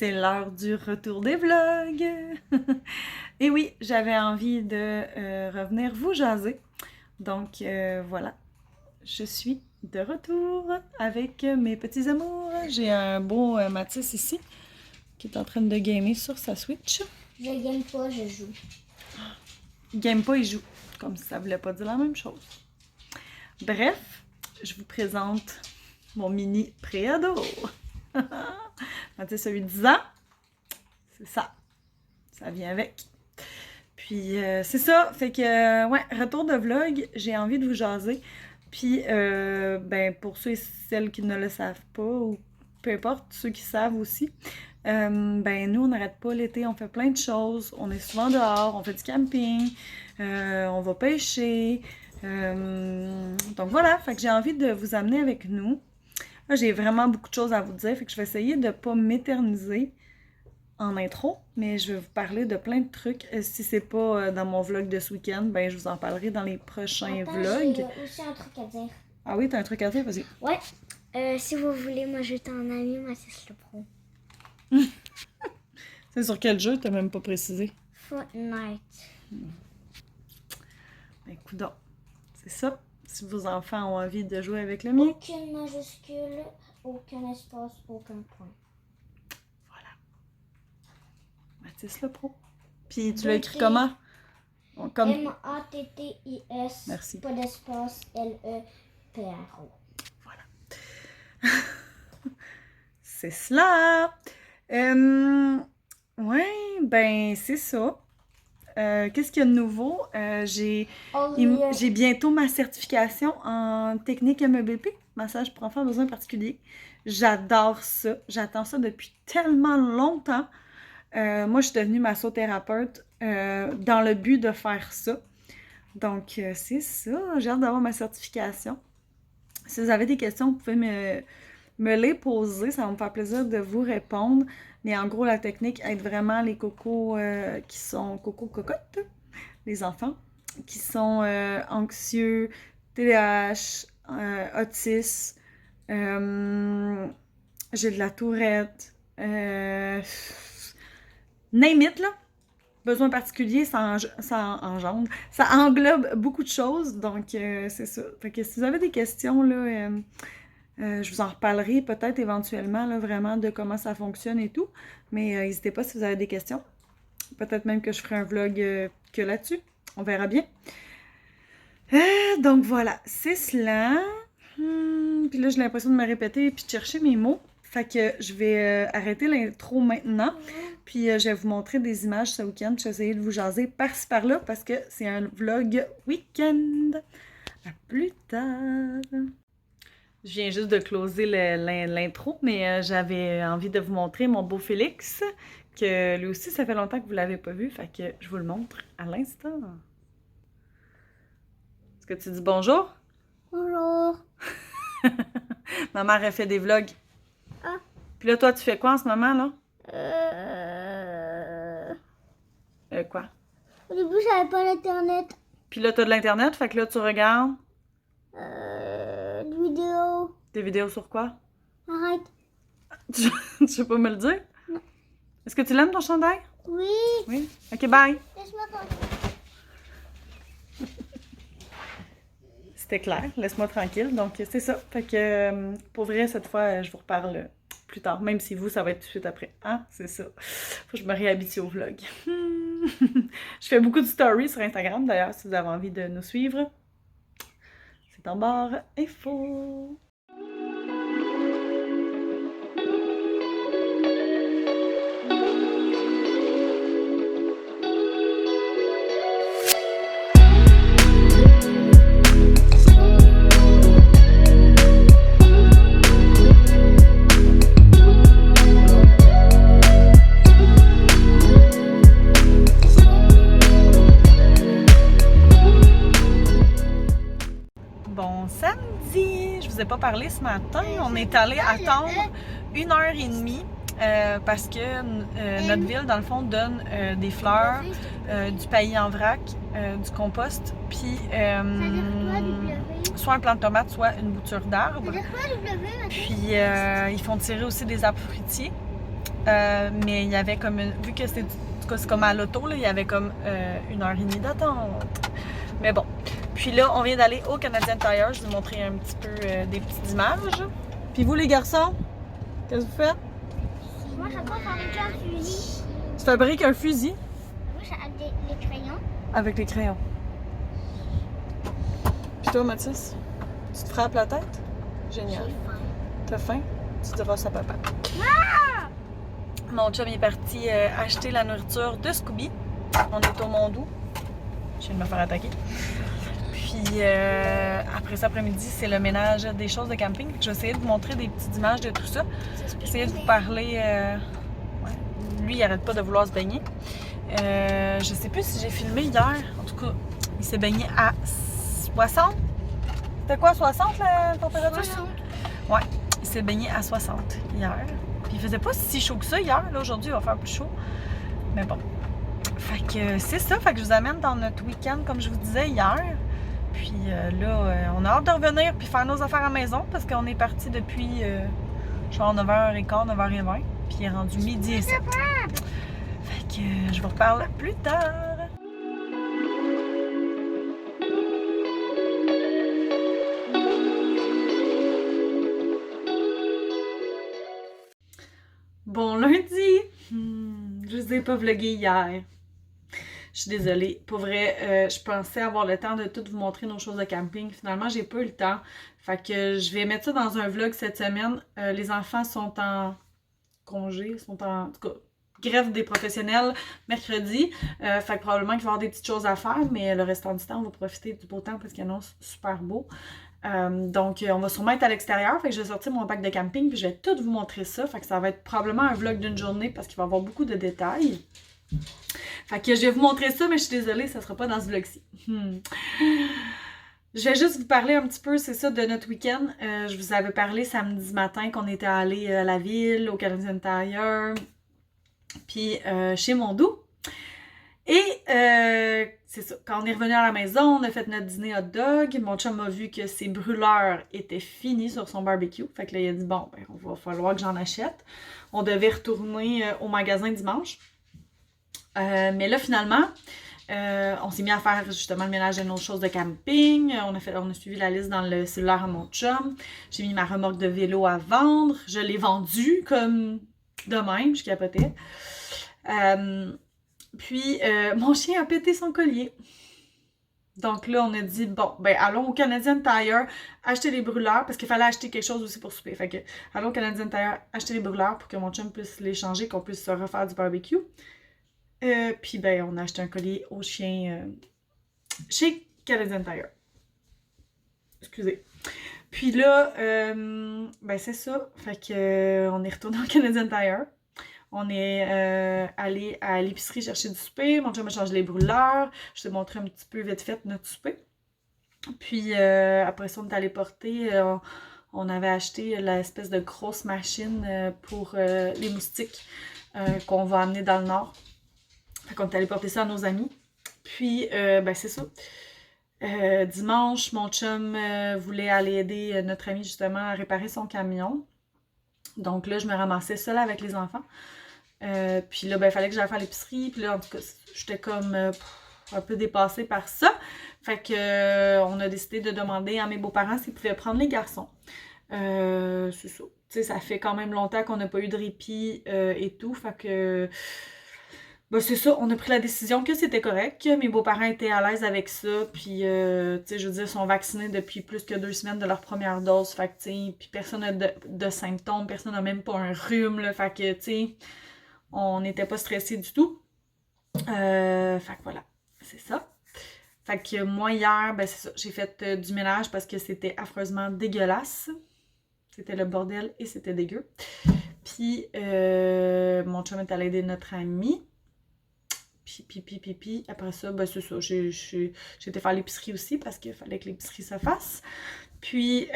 C'est l'heure du retour des vlogs! Et oui, j'avais envie de revenir vous jaser. Donc voilà, je suis de retour avec mes petits amours. J'ai un beau Mathis ici qui est en train de gamer sur sa Switch. Je game pas, je joue. Il game pas, il joue. Comme si ça voulait pas dire la même chose. Bref, je vous présente mon mini préado. Mathis a eu 10 ans. C'est ça. Ça vient avec. Puis c'est ça. Fait que, ouais, retour de vlog. J'ai envie de vous jaser. Puis, ben, pour ceux et celles qui ne le savent pas, ou peu importe, ceux qui savent aussi, ben, nous, on n'arrête pas l'été. On fait plein de choses. On est souvent dehors. On fait du camping. On va pêcher. Donc voilà. Fait que j'ai envie de vous amener avec nous. Là, j'ai vraiment beaucoup de choses à vous dire. Fait que je vais essayer de ne pas m'éterniser en intro, mais je vais vous parler de plein de trucs. Si c'est pas dans mon vlog de ce week-end, ben je vous en parlerai dans les prochains vlogs. J'ai aussi un truc à dire. Ah oui, t'as un truc à dire? Vas-y. Ouais. Si vous voulez m'ajouter en ami, Mathis le Pro. C'est sur quel jeu? T'as même pas précisé. Fortnite. Ben, coudonc. C'est ça. Si vos enfants ont envie de jouer avec le mien. Aucune majuscule, aucun espace, aucun point. Mathis le Pro. Puis tu l'as écrit comment? Comme... M-A-T-T-I-S. Merci. Pas d'espace, L-E-P-R-O. Voilà. C'est cela. Ouais, ben c'est ça. Qu'est-ce qu'il y a de nouveau? J'ai bientôt ma certification en technique MEBP, massage pour enfants à besoins particuliers. J'adore ça. J'attends ça depuis tellement longtemps. Moi, je suis devenue massothérapeute dans le but de faire ça. Donc, c'est ça. J'ai hâte d'avoir ma certification. Si vous avez des questions, vous pouvez me les poser. Ça va me faire plaisir de vous répondre. Mais en gros, la technique aide vraiment les cocos qui sont cocottes, les enfants, qui sont anxieux, TDAH, autistes, j'ai de la tourette, name it, là. Besoins particuliers, ça englobe beaucoup de choses, donc c'est ça. Fait que si vous avez des questions, là, je vous en reparlerai peut-être éventuellement, là, vraiment, de comment ça fonctionne et tout. Mais n'hésitez pas si vous avez des questions. Peut-être même que je ferai un vlog que là-dessus. On verra bien. Donc voilà, c'est cela. Puis là, j'ai l'impression de me répéter et puis de chercher mes mots. Fait que je vais arrêter l'intro maintenant. Puis je vais vous montrer des images ce week-end. Je vais essayer de vous jaser par-ci par-là parce que c'est un vlog week-end. À plus tard! Je viens juste de closer l'intro, mais j'avais envie de vous montrer mon beau Félix, que lui aussi, ça fait longtemps que vous ne l'avez pas vu, fait que je vous le montre à l'instant. Est-ce que tu dis bonjour? Bonjour. Ma mère a fait des vlogs. Ah. Puis là, toi, tu fais quoi en ce moment, là? Quoi? Au début, j'avais pas l'internet. Puis là, t'as de l'internet, fait que là, tu regardes? Des vidéos. Des vidéos sur quoi? Arrête. Tu sais pas me le dire? Non. Est-ce que tu l'aimes, ton chandail? Oui. Oui? Ok, bye! Laisse-moi tranquille. C'était clair, laisse-moi tranquille. Donc, c'est ça. Fait que, pour vrai, cette fois, je vous reparle plus tard. Même si vous, ça va être tout de suite après. Hein? C'est ça. Faut que je me réhabitue au vlog. Je fais beaucoup de stories sur Instagram, d'ailleurs, si vous avez envie de nous suivre. C'est en barre info. Bon samedi! Je vous ai pas parlé ce matin. On est allé attendre 1h30 parce que notre ville, dans le fond, donne des fleurs, du paillis en vrac, du compost, puis soit un plant de tomate, soit une bouture d'arbre. Puis ils font tirer aussi des arbres fruitiers. Mais il y avait comme vu que c'est comme à l'auto, il y avait comme 1h30 d'attente. Mais bon. Puis là, on vient d'aller au Canadian Tire. Je vais vous montrer un petit peu des petites images. Puis vous, les garçons, qu'est-ce que vous faites? Moi, je vais fabriquer un fusil. Tu fabriques un fusil? Oui, j'ai les crayons. Avec les crayons. Puis toi, Mathis, tu te frappes la tête? Génial. J'ai faim. T'as faim? Tu diras ça à papa. Ah! Mon chum est parti acheter la nourriture de Scooby. On est au Mondou. Je viens de me faire attaquer. Puis après ça, après-midi, c'est le ménage des choses de camping. Je vais essayer de vous montrer des petites images de tout ça. Essayer de vous parler. Ouais. Lui, il arrête pas de vouloir se baigner. Je sais plus si j'ai filmé hier. En tout cas, il s'est baigné à 60. C'était quoi, 60 la température? 60. Ouais, il s'est baigné à 60 hier. Puis il faisait pas si chaud que ça hier. Là, aujourd'hui, il va faire plus chaud. Mais bon. Fait que c'est ça. Fait que je vous amène dans notre week-end, comme je vous disais hier. Puis là, on a hâte de revenir puis faire nos affaires à la maison parce qu'on est parti depuis genre 9h15, 9h20. Puis il est rendu midi et 7. Fait que je vous reparle plus tard. Bon lundi! Je vous ai pas vlogué hier. Je suis désolée. Pour vrai, je pensais avoir le temps de tout vous montrer nos choses de camping. Finalement, j'ai pas eu le temps. Fait que je vais mettre ça dans un vlog cette semaine. Les enfants sont en congé, sont en tout cas, grève des professionnels mercredi. Fait que probablement qu'il va y avoir des petites choses à faire, mais le restant du temps, on va profiter du beau temps parce qu'il annonce super beau. Donc, on va sûrement être à l'extérieur. Fait que je vais sortir mon pack de camping puis je vais tout vous montrer ça. Fait que ça va être probablement un vlog d'une journée parce qu'il va y avoir beaucoup de détails. Fait que je vais vous montrer ça, mais je suis désolée, ça sera pas dans ce vlog-ci. Je vais juste vous parler un petit peu, c'est ça, de notre week-end. Je vous avais parlé samedi matin qu'on était allé à la ville, au Canadian Tire, puis chez Mondou. Et c'est ça, quand on est revenu à la maison, on a fait notre dîner hot dog. Mon chum a vu que ses brûleurs étaient finis sur son barbecue. Fait que là, il a dit, bon, ben, on va falloir que j'en achète. On devait retourner au magasin dimanche. Mais là, finalement, on s'est mis à faire justement le ménage de nos choses de camping. On a suivi la liste dans le cellulaire à mon chum. J'ai mis ma remorque de vélo à vendre. Je l'ai vendue comme de même, je capotais. Puis, mon chien a pété son collier. Donc là, on a dit, bon, ben allons au Canadian Tire acheter les brûleurs, parce qu'il fallait acheter quelque chose aussi pour souper. Fait que, allons au Canadian Tire acheter les brûleurs pour que mon chum puisse les changer, qu'on puisse se refaire du barbecue. Puis, ben, on a acheté un collier au chien chez Canadian Tire. Excusez. Puis là, ben, c'est ça. Fait que, on est retourné au Canadian Tire. On est allé à l'épicerie chercher du souper. Mon chum a changé les brûleurs. Je t'ai montré un petit peu vite fait notre souper. Puis, après ça, on est allé porter. On avait acheté l'espèce de grosse machine pour les moustiques qu'on va amener dans le nord. Fait qu'on est allé porter ça à nos amis. Puis, ben c'est ça. Dimanche, mon chum voulait aller aider notre ami justement à réparer son camion. Donc là, je me ramassais seule avec les enfants. Puis là, ben il fallait que j'aille faire l'épicerie. Puis là, en tout cas, j'étais comme un peu dépassée par ça. Fait que on a décidé de demander à mes beaux-parents s'ils pouvaient prendre les garçons. C'est ça. Tu sais, ça fait quand même longtemps qu'on n'a pas eu de répit et tout. Fait que... Ben c'est ça, on a pris la décision que c'était correct, que mes beaux-parents étaient à l'aise avec ça, puis tu sais, je veux dire, ils sont vaccinés depuis plus que 2 semaines de leur première dose, fait que tu sais, puis personne n'a de symptômes, personne n'a même pas un rhume, là, fait que tu sais, on n'était pas stressés du tout. Fait que voilà, c'est ça. Fait que moi hier, ben c'est ça, j'ai fait du ménage parce que c'était affreusement dégueulasse. C'était le bordel et c'était dégueu. Puis mon chum est allé aider notre ami. Puis, après ça, ben c'est ça, j'ai été faire l'épicerie aussi parce qu'il fallait que l'épicerie se fasse. Puis,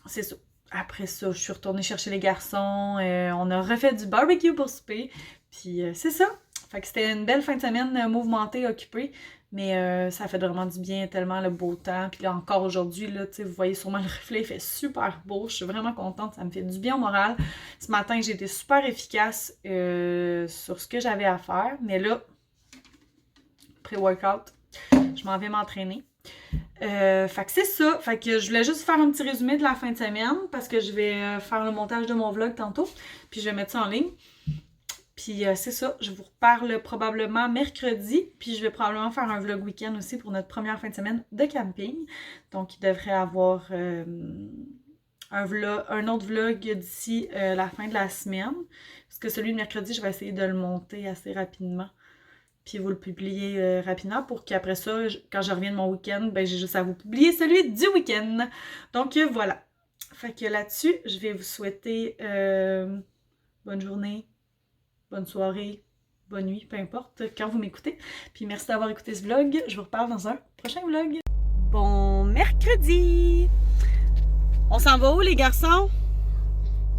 c'est ça. Après ça, je suis retournée chercher les garçons. On a refait du barbecue pour souper. Puis, c'est ça. Fait que c'était une belle fin de semaine mouvementée, occupée. Mais ça fait vraiment du bien, tellement le beau temps. Puis là, encore aujourd'hui, là, vous voyez sûrement le reflet, il fait super beau. Je suis vraiment contente, ça me fait du bien au moral. Ce matin, j'ai été super efficace sur ce que j'avais à faire. Mais là, pré-workout, je m'en vais m'entraîner. Fait que c'est ça. Fait que je voulais juste faire un petit résumé de la fin de semaine parce que je vais faire le montage de mon vlog tantôt. Puis je vais mettre ça en ligne. Puis c'est ça, je vous reparle probablement mercredi, puis je vais probablement faire un vlog week-end aussi pour notre première fin de semaine de camping. Donc il devrait avoir un autre vlog d'ici la fin de la semaine. Parce que celui de mercredi, je vais essayer de le monter assez rapidement. Puis vous le publier rapidement pour qu'après ça, quand je reviens de mon week-end, ben j'ai juste à vous publier celui du week-end. Donc voilà. Fait que là-dessus, je vais vous souhaiter bonne journée. Bonne soirée, bonne nuit, peu importe quand vous m'écoutez. Puis merci d'avoir écouté ce vlog. Je vous reparle dans un prochain vlog. Bon mercredi! On s'en va où les garçons?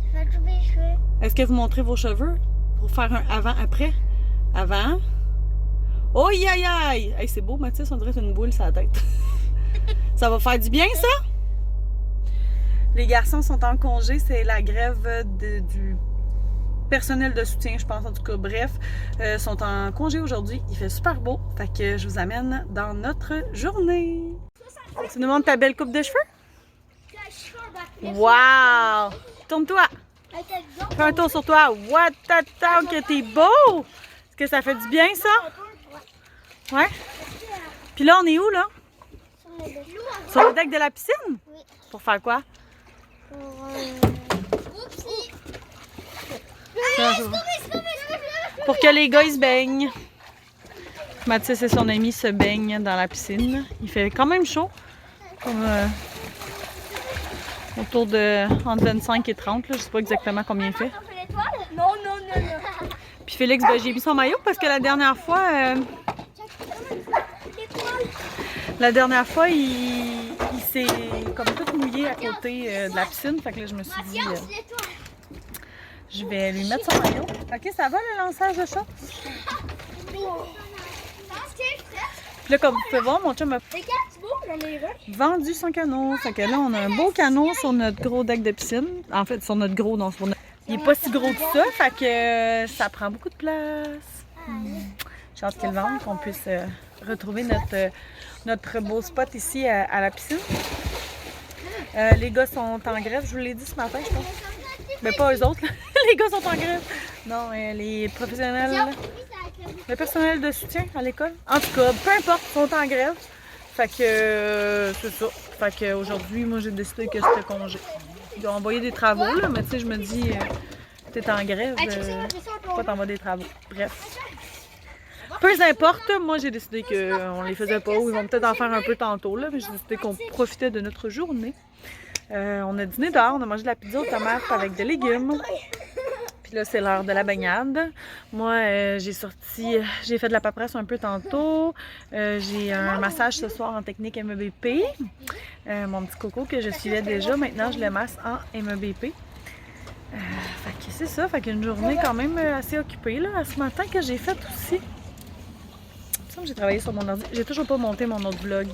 Je vais couper les cheveux. Est-ce que vous montrez vos cheveux? Pour faire un avant-après? Avant. Oh aïe aïe! Hey, c'est beau Mathis, on dirait une boule sur la tête. Ça va faire du bien ça? Les garçons sont en congé, c'est la grève du personnel de soutien, je pense, en tout cas, bref, sont en congé aujourd'hui. Il fait super beau, fait que je vous amène dans notre journée. Tu nous montres ta belle coupe de cheveux? Wow! Tourne-toi! Fais un tour sur toi. What the fuck, que t'es beau! Est-ce que ça fait du bien, ça? Ouais? Puis là, on est où, là? Sur le deck de la piscine? Oui. Pour faire quoi? Pour que les gars ils se baignent. Mathis et son ami se baignent dans la piscine. Il fait quand même chaud. Comme, autour de entre 25 et 30. Là. Je sais pas exactement combien il fait. Non. Puis Félix, ben, j'ai mis son maillot parce que la dernière fois, il s'est comme tout mouillé à côté de la piscine. Fait que là, je me suis dit... je vais lui mettre son maillot. Ok, ça va le lançage de chat? Puis là, comme vous pouvez voir, mon chum a vendu son canot. Fait que là, on a un beau canot sur notre gros deck de piscine. En fait, sur notre gros, non, sur notre... Il est pas si gros que ça, fait que ça prend beaucoup de place. J'ai hâte qu'il le vende, qu'on puisse retrouver notre beau spot ici à la piscine. Les gars sont en grève, je vous l'ai dit ce matin, je pense. Mais pas eux autres, là. Les gars sont en grève. Non, les professionnels, le personnel de soutien à l'école. En tout cas, peu importe, ils sont en grève. Fait que c'est ça. Fait qu'aujourd'hui, moi, j'ai décidé que c'était congé. Ils ont envoyé des travaux, là, mais tu sais, je me dis, t'es en grève, pourquoi t'envoies des travaux? Bref. Peu importe, moi, j'ai décidé qu'on les faisait pas, ou ils vont peut-être en faire un peu tantôt, là, mais j'ai décidé qu'on profitait de notre journée. On a dîné dehors, on a mangé de la pizza aux tomates avec des légumes. Puis là, c'est l'heure de la baignade. Moi, j'ai fait de la paperasse un peu tantôt. J'ai un massage ce soir en technique MEBP. Mon petit coco que je suivais déjà, maintenant je le masse en MEBP. Fait que c'est ça, fait qu'une journée quand même assez occupée là, ce matin que j'ai fait aussi. Ça, j'ai travaillé sur mon ordi. J'ai toujours pas monté mon autre vlog.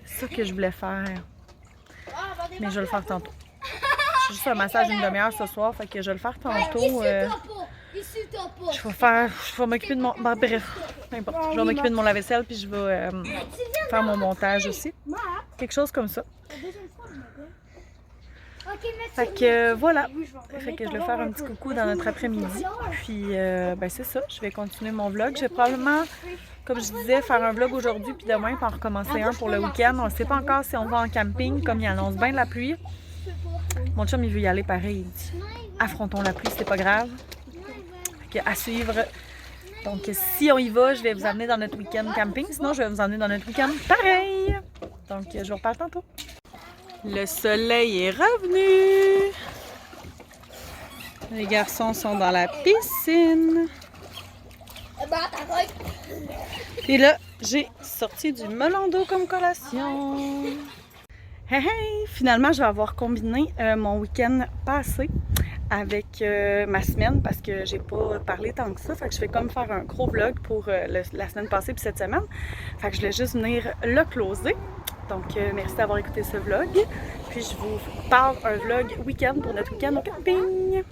C'est ça que je voulais faire. Mais je vais le faire tantôt. J'ai juste un massage d'une demi-heure ce soir, fait que je vais le faire tantôt. Je vais m'occuper de mon... Ben, bref, peu importe. Je vais m'occuper de mon lave-vaisselle, puis je vais faire mon montage aussi. Quelque chose comme ça. Fait que voilà. Fait que je vais faire un petit coucou dans notre après-midi. Puis, ben c'est ça. Je vais continuer mon vlog. Je vais probablement, comme je disais, faire un vlog aujourd'hui puis demain, puis en recommencer un pour le week-end. On ne sait pas encore si on va en camping, comme il annonce bien de la pluie. Mon chum, il veut y aller pareil. Il dit, affrontons la pluie, c'est pas grave. Fait que à suivre. Donc, si on y va, je vais vous amener dans notre week-end camping. Sinon, je vais vous emmener dans notre week-end pareil. Donc, je vous reparle tantôt. Le soleil est revenu. Les garçons sont dans la piscine. Et là, j'ai sorti du melon d'eau comme collation. Hey, hey! Finalement, je vais avoir combiné mon week-end passé avec ma semaine parce que j'ai pas parlé tant que ça. Fait que je vais comme faire un gros vlog pour la semaine passée puis cette semaine. Fait que je voulais juste venir le closer. Donc, merci d'avoir écouté ce vlog. Puis je vous parle un vlog week-end pour notre week-end au camping.